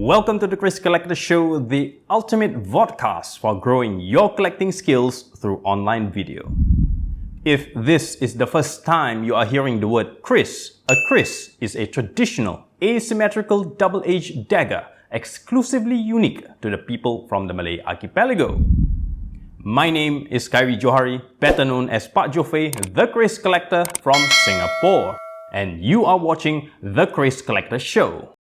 Welcome to the Chris Collector Show, the ultimate vodcast for growing your collecting skills through online video. If this is the first time you are hearing the word Kris, a Kris is a traditional, asymmetrical double-edged dagger exclusively unique to the people from the Malay archipelago. My name is Khairi Johari, better known as Pak Jofe, the Kris Collector from Singapore, and you are watching the Kris Collector Show.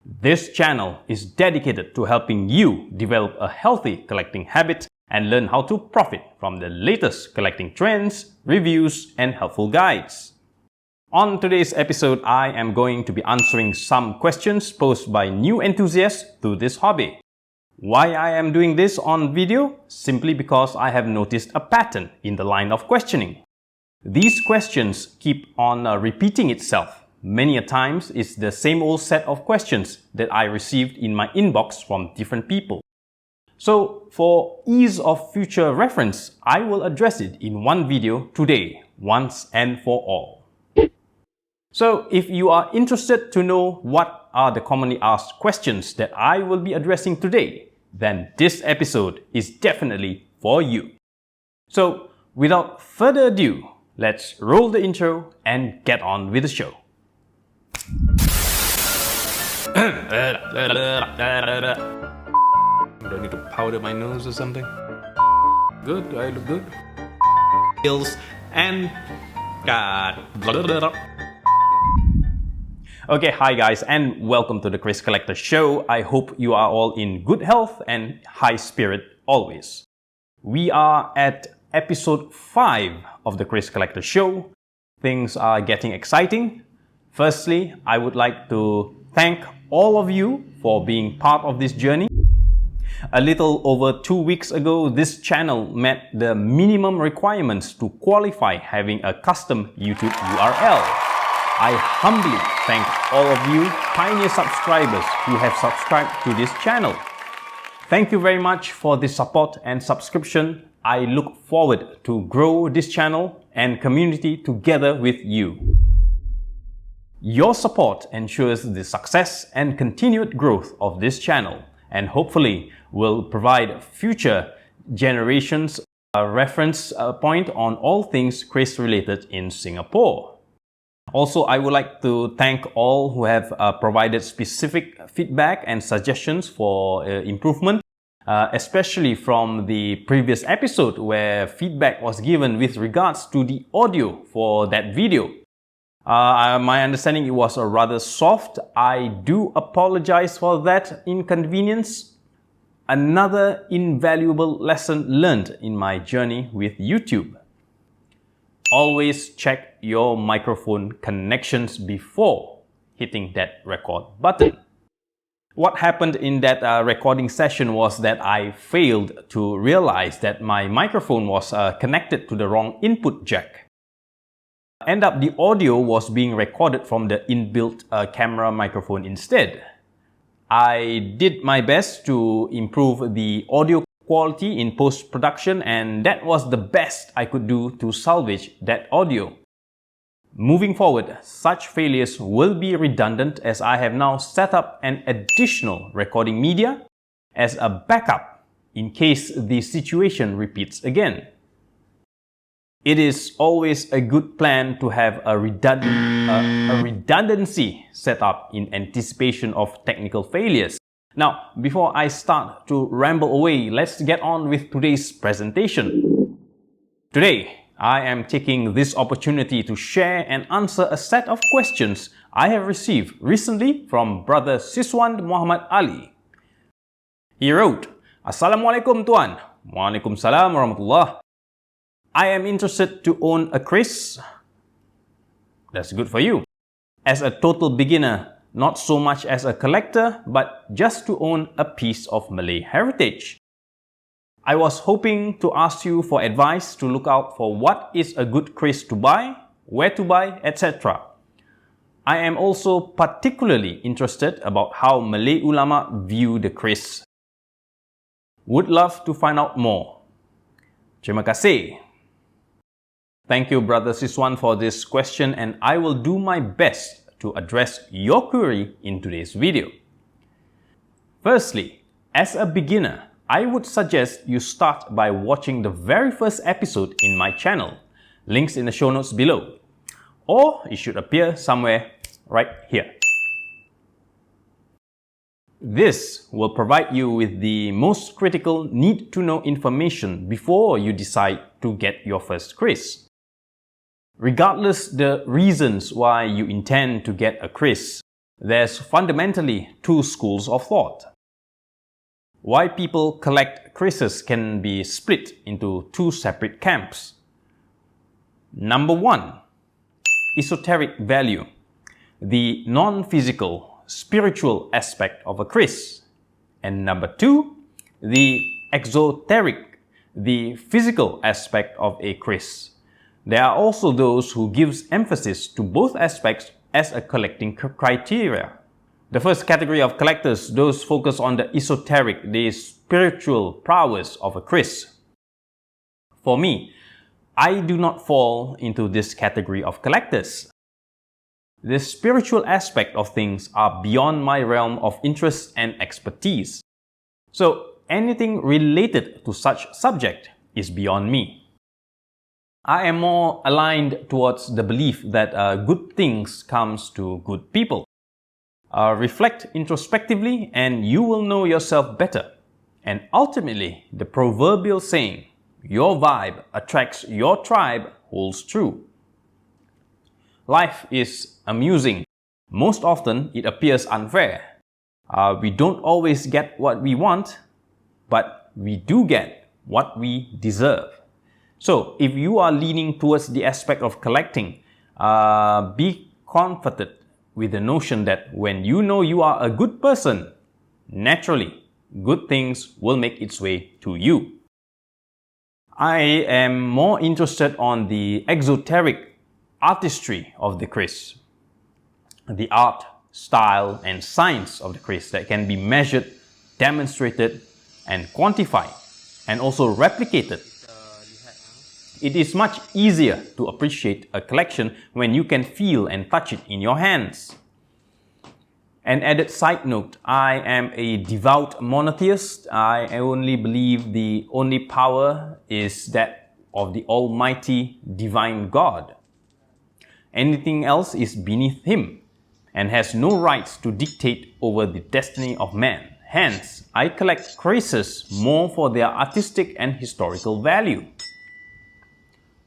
This channel is dedicated to helping you develop a healthy collecting habit and learn how to profit from the latest collecting trends, reviews, and helpful guides. On today's episode, I am going to be answering some questions posed by new enthusiasts to this hobby. Why I am doing this on video? Simply because I have noticed a pattern in the line of questioning. These questions keep on repeating itself. Many a times, it's the same old set of questions that I received in my inbox from different people. So, for ease of future reference, I will address it in one video today, once and for all. So, if you are interested to know what are the commonly asked questions that I will be addressing today, then this episode is definitely for you. So, without further ado, let's roll the intro and get on with the show. Do I need to powder my nose or something? Good? Do I look good? Skills and Okay, hi guys, and welcome to the Kris Collector Show. I hope you are all in good health and high spirit always. We are at episode 5 of the Kris Collector Show. Things are getting exciting. Firstly, I would like to thank all of you for being part of this journey. A little over 2 weeks ago, this channel met the minimum requirements to qualify having a custom YouTube URL. I humbly thank all of you pioneer subscribers who have subscribed to this channel. Thank you very much for the support and subscription. I look forward to grow this channel and community together with you. Your support ensures the success and continued growth of this channel, and hopefully will provide future generations a reference point on all things Kris related in Singapore. Also, I would like to thank all who have provided specific feedback and suggestions for improvement, especially from the previous episode where feedback was given with regards to the audio for that video. My understanding it was rather soft. I do apologize for that inconvenience. Another invaluable lesson learned in my journey with YouTube. Always check your microphone connections before hitting that record button. What happened in that recording session was that I failed to realize that my microphone was connected to the wrong input jack. End up the audio was being recorded from the inbuilt camera microphone instead. I did my best to improve the audio quality in post-production, and that was the best I could do to salvage that audio. Moving forward, such failures will be redundant as I have now set up an additional recording media as a backup in case the situation repeats again. It is always a good plan to have a redundancy set up in anticipation of technical failures. Now, before I start to ramble away, let's get on with today's presentation. Today, I am taking this opportunity to share and answer a set of questions I have received recently from Brother Siswan Muhammad Ali. He wrote, Assalamualaikum Tuan. Waalaikumsalam warahmatullah. I am interested to own a Kris. That's good for you. As a total beginner, not so much as a collector, but just to own a piece of Malay heritage. I was hoping to ask you for advice to look out for what is a good Kris to buy, where to buy, etc. I am also particularly interested about how Malay ulama view the Kris. Would love to find out more. Terima kasih. Thank you, Brother Siswan, for this question, and I will do my best to address your query in today's video. Firstly, as a beginner, I would suggest you start by watching the very first episode in my channel. Links in the show notes below. Or it should appear somewhere right here. This will provide you with the most critical need-to-know information before you decide to get your first quiz. Regardless the reasons why you intend to get a quiz, there's fundamentally two schools of thought. Why people collect quizzes can be split into two separate camps. Number one, esoteric value, the non-physical, spiritual aspect of a quiz. And number two, the exoteric, the physical aspect of a quiz. There are also those who gives emphasis to both aspects as a collecting criteria. The first category of collectors, those focus on the esoteric, the spiritual prowess of a quiz. For me, I do not fall into this category of collectors. The spiritual aspect of things are beyond my realm of interest and expertise. So anything related to such subject is beyond me. I am more aligned towards the belief that good things comes to good people. Reflect introspectively and you will know yourself better. And ultimately, the proverbial saying, your vibe attracts your tribe, holds true. Life is amusing. Most often, it appears unfair. We don't always get what we want, but we do get what we deserve. So, if you are leaning towards the aspect of collecting, be comforted with the notion that when you know you are a good person, naturally, good things will make its way to you. I am more interested on the exoteric artistry of the quiz. The art, style, and science of the quiz that can be measured, demonstrated, and quantified, and also replicated. It is much easier to appreciate a collection when you can feel and touch it in your hands. An added side note, I am a devout monotheist. I only believe the only power is that of the Almighty Divine God. Anything else is beneath Him and has no rights to dictate over the destiny of man. Hence, I collect quizzes more for their artistic and historical value.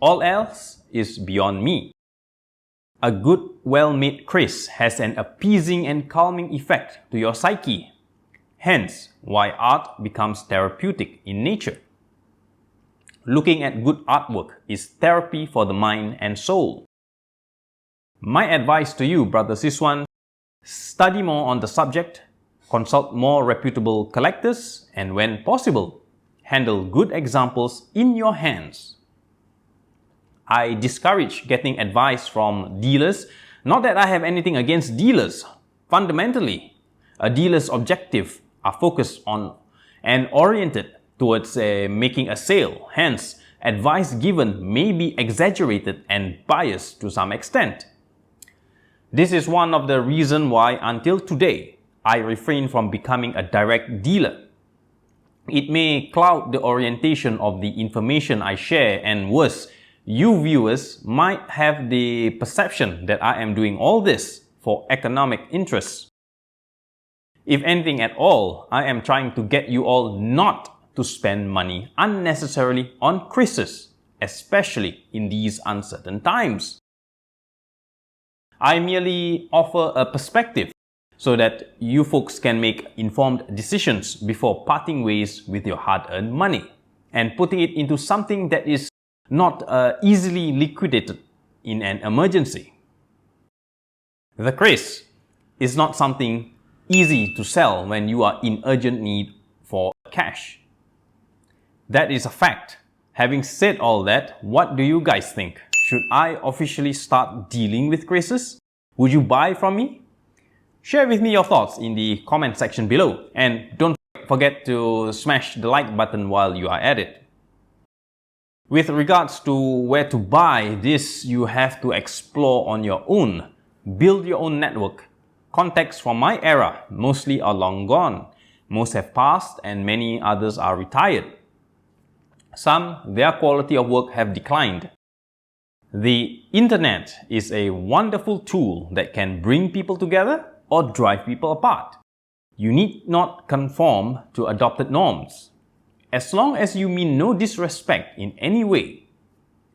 All else is beyond me. A good, well-made quiz has an appeasing and calming effect to your psyche. Hence, why art becomes therapeutic in nature. Looking at good artwork is therapy for the mind and soul. My advice to you, Brother Siswan, study more on the subject, consult more reputable collectors, and when possible, handle good examples in your hands. I discourage getting advice from dealers. Not that I have anything against dealers. Fundamentally, a dealer's objective are focused on and oriented towards making a sale. Hence, advice given may be exaggerated and biased to some extent. This is one of the reasons why until today, I refrain from becoming a direct dealer. It may cloud the orientation of the information I share, and worse, you viewers might have the perception that I am doing all this for economic interests. If anything at all, I am trying to get you all not to spend money unnecessarily on quizzes, especially in these uncertain times. I merely offer a perspective so that you folks can make informed decisions before parting ways with your hard-earned money and putting it into something that is not easily liquidated in an emergency. The quiz is not something easy to sell when you are in urgent need for cash. That is a fact. Having said all that, what do you guys think? Should I officially start dealing with quizzes? Would you buy from me? Share with me your thoughts in the comment section below, and don't forget to smash the like button while you are at it. With regards to where to buy this, you have to explore on your own. Build your own network. Contacts from my era mostly are long gone. Most have passed and many others are retired. Some, their quality of work have declined. The internet is a wonderful tool that can bring people together or drive people apart. You need not conform to adopted norms. As long as you mean no disrespect in any way,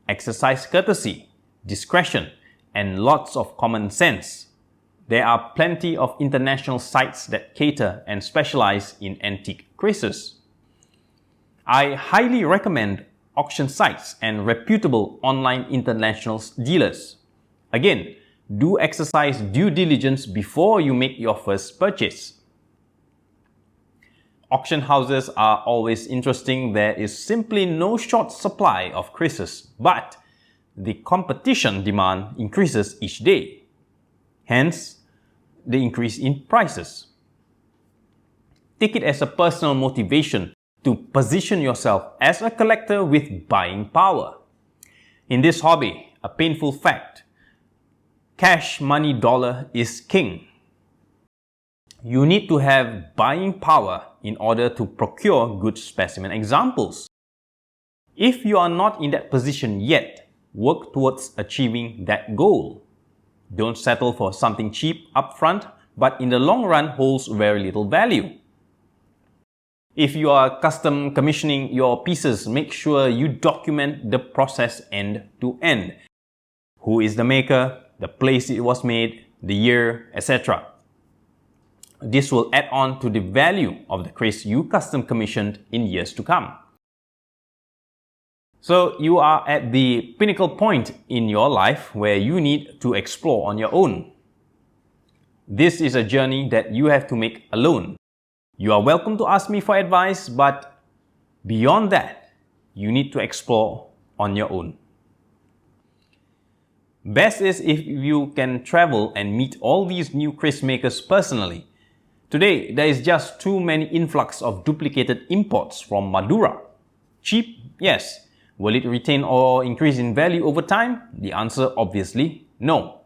exercise courtesy, discretion, and lots of common sense. There are plenty of international sites that cater and specialize in antique krises. I highly recommend auction sites and reputable online international dealers. Again, do exercise due diligence before you make your first purchase. Auction houses are always interesting. There is simply no short supply of krises, but the competition demand increases each day. Hence, the increase in prices. Take it as a personal motivation to position yourself as a collector with buying power. In this hobby, a painful fact: cash money dollar is king. You need to have buying power in order to procure good specimen examples. If you are not in that position yet, work towards achieving that goal. Don't settle for something cheap up front, but in the long run holds very little value. If you are custom commissioning your pieces, make sure you document the process end to end. Who is the maker, the place it was made, the year, etc. This will add on to the value of the kris you custom commissioned in years to come. So you are at the pinnacle point in your life where you need to explore on your own. This is a journey that you have to make alone. You are welcome to ask me for advice, but beyond that, you need to explore on your own. Best is if you can travel and meet all these new kris makers personally. Today, there is just too many influx of duplicated imports from Madura. Cheap? Yes. Will it retain or increase in value over time? The answer obviously no.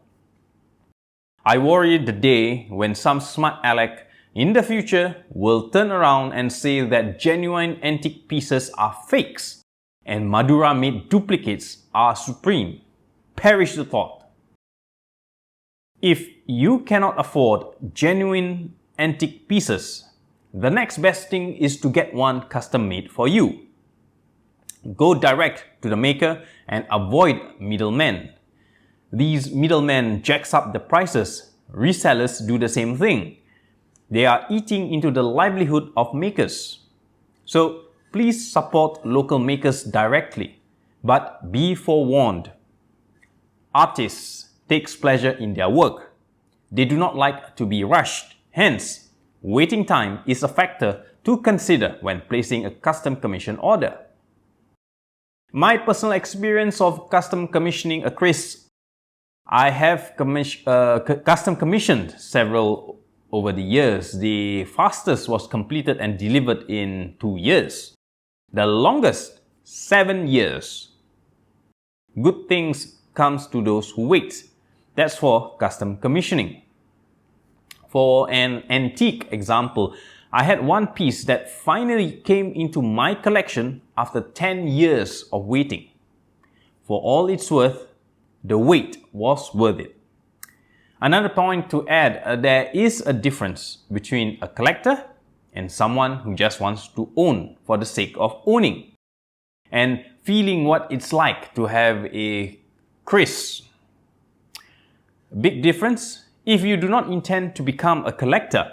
I worry the day when some smart aleck in the future will turn around and say that genuine antique pieces are fakes and Madura-made duplicates are supreme. Perish the thought. If you cannot afford genuine antique pieces, the next best thing is to get one custom made for you. Go direct to the maker and avoid middlemen. These middlemen jacks up the prices. Resellers do the same thing. They are eating into the livelihood of makers. So please support local makers directly, but be forewarned. Artists take pleasure in their work. They do not like to be rushed. Hence, waiting time is a factor to consider when placing a custom commission order. My personal experience of custom commissioning a kris: I have custom commissioned several over the years. The fastest was completed and delivered in 2 years. The longest, 7 years. Good things comes to those who wait. That's for custom commissioning. For an antique example, I had one piece that finally came into my collection after 10 years of waiting. For all it's worth, the wait was worth it. Another point to add, there is a difference between a collector and someone who just wants to own for the sake of owning and feeling what it's like to have a kris. Big difference. If you do not intend to become a collector,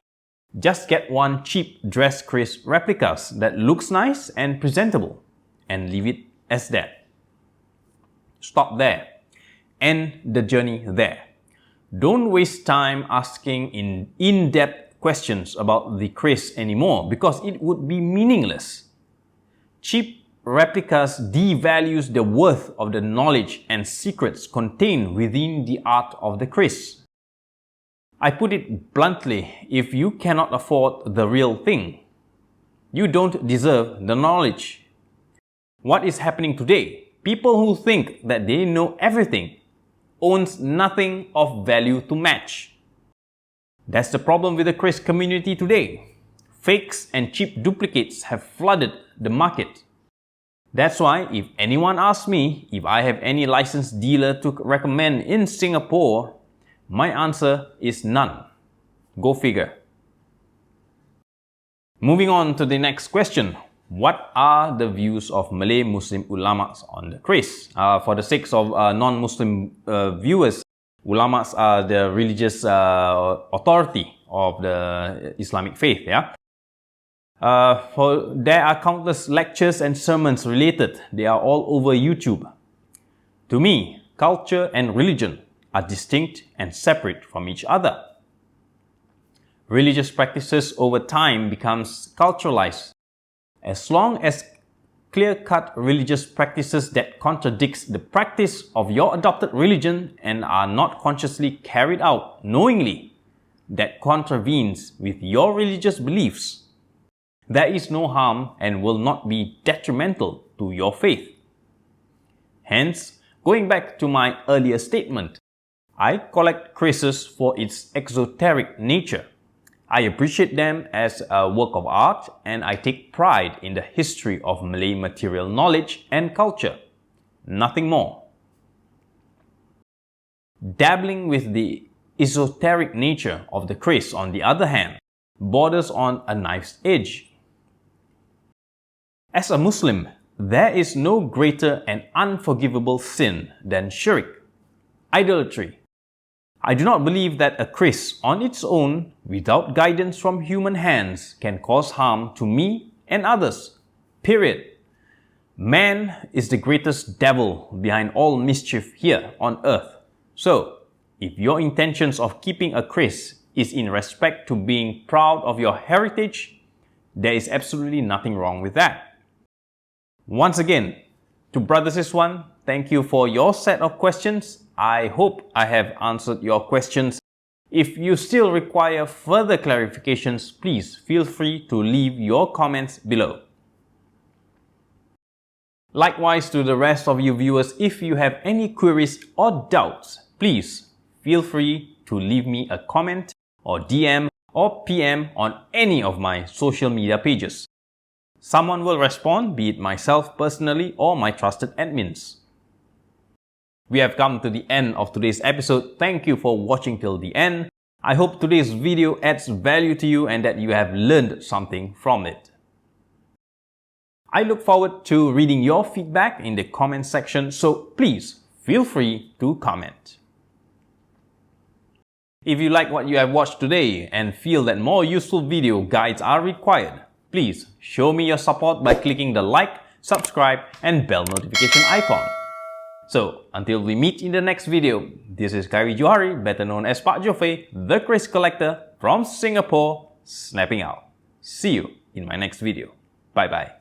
just get one cheap dress kris replicas that looks nice and presentable and leave it as that. Stop there. End the journey there. Don't waste time asking in-depth questions about the kris anymore because it would be meaningless. Cheap replicas devalues the worth of the knowledge and secrets contained within the art of the kris. I put it bluntly, if you cannot afford the real thing, you don't deserve the knowledge. What is happening today? People who think that they know everything owns nothing of value to match. That's the problem with the kris community today. Fakes and cheap duplicates have flooded the market. That's why if anyone asks me if I have any licensed dealer to recommend in Singapore, my answer is none. Go figure. Moving on to the next question. What are the views of Malay Muslim ulamas on the Kris? For the sake of non-Muslim viewers, ulamas are the religious authority of the Islamic faith. There are countless lectures and sermons related. They are all over YouTube. To me, culture and religion are distinct and separate from each other. Religious practices over time becomes culturalized. As long as clear-cut religious practices that contradicts the practice of your adopted religion and are not consciously carried out knowingly, that contravenes with your religious beliefs, there is no harm and will not be detrimental to your faith. Hence, going back to my earlier statement, I collect krises for its exoteric nature. I appreciate them as a work of art and I take pride in the history of Malay material knowledge and culture. Nothing more. Dabbling with the esoteric nature of the kris, on the other hand, borders on a knife's edge. As a Muslim, there is no greater and unforgivable sin than shirk, idolatry. I do not believe that a kris on its own, without guidance from human hands, can cause harm to me and others. Period. Man is the greatest devil behind all mischief here on earth. So, if your intentions of keeping a kris is in respect to being proud of your heritage, there is absolutely nothing wrong with that. Once again, to Brother Siswan, thank you for your set of questions. I hope I have answered your questions. If you still require further clarifications, please feel free to leave your comments below. Likewise to the rest of you viewers, if you have any queries or doubts, please feel free to leave me a comment or DM or PM on any of my social media pages. Someone will respond, be it myself personally or my trusted admins. We have come to the end of today's episode. Thank you for watching till the end. I hope today's video adds value to you and that you have learned something from it. I look forward to reading your feedback in the comment section, so please feel free to comment. If you like what you have watched today and feel that more useful video guides are required, please show me your support by clicking the like, subscribe and bell notification icon. So, until we meet in the next video, this is Khairi Johari, better known as Pak Jofe, the Kris Collector from Singapore, snapping out. See you in my next video. Bye bye.